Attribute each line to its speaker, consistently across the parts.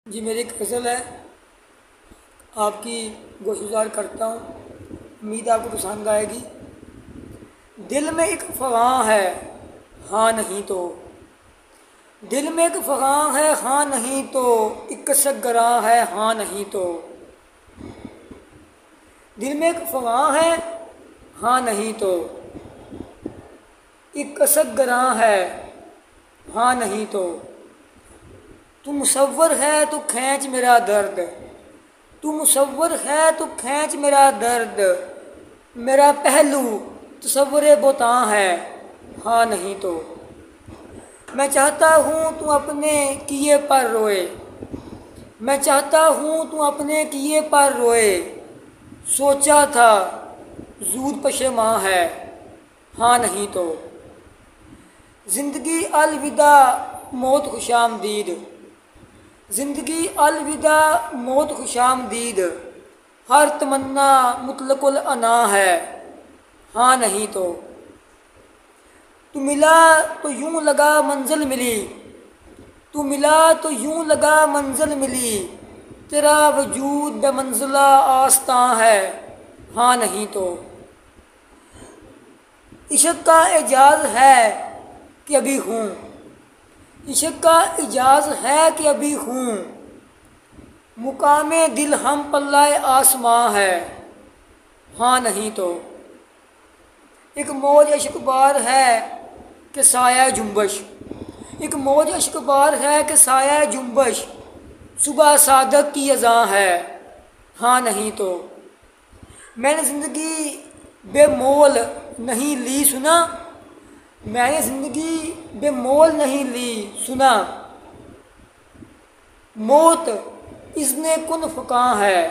Speaker 1: जी मेरी एक गज़ल है, आपकी गुज़ार करता हूँ, उम्मीद आपको पसंद आएगी। दिल में एक फ़ग़ां है हाँ नहीं तो, दिल में एक फ़ग़ां है हाँ नहीं तो, एक सगरां है हाँ नहीं तो। दिल में एक फ़ग़ां है हाँ नहीं तो, एक सगरां है हाँ नहीं तो। तू मुसव्वर है तो खींच मेरा दर्द, तू मुसव्वर है तो खींच मेरा दर्द, मेरा पहलू तसव्वुर बोतां है हाँ नहीं तो। मैं चाहता हूँ तू अपने किए पर रोए, मैं चाहता हूँ तू अपने किए पर रोए, सोचा था ज़ूद पशेमां है हाँ नहीं तो। ज़िंदगी अलविदा मौत खुशामदीद, ज़िंदगी अलविदा मौत खुशामदीद, हर तमन्ना मुतलकुल अना है हाँ नहीं तो। तू मिला तो यूं लगा मंजिल मिली, तू मिला तो यूं लगा मंजिल मिली, तेरा वजूद बेमंजिला आस्तां है हाँ नहीं तो। इश्क का एजाज़ है कि अभी हूँ, इश्क का एजाज़ है कि अभी हूँ, मुकामे दिल हम पल्लाए आसमां है हाँ नहीं तो। एक मौज इश्क बार है कि साया जुम्बश, एक मौज इश्क बार है कि साया जुम्बश, सुबह सादक की अज़ां है हाँ नहीं तो। मैंने ज़िंदगी बेमोल नहीं ली सुना, मैंने ज़िंदगी बेमोल नहीं ली सुना, मौत इज़्ने कुन फ़ुकां है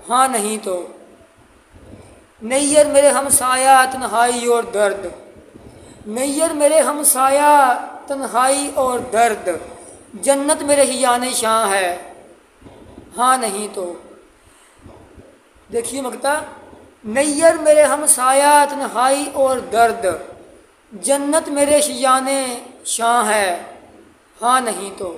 Speaker 1: हाँ नहीं तो। नैयर मेरे हमसाया तन्हाई और दर्द, नैयर मेरे हमसाया तन्हाई और दर्द, जन्नत मेरे हियाने शां है हाँ नहीं तो। देखिए मकता, नैयर मेरे हमसाया तन्हाई और दर्द, जन्नत मेरे हियाने शां है हाँ नहीं तो।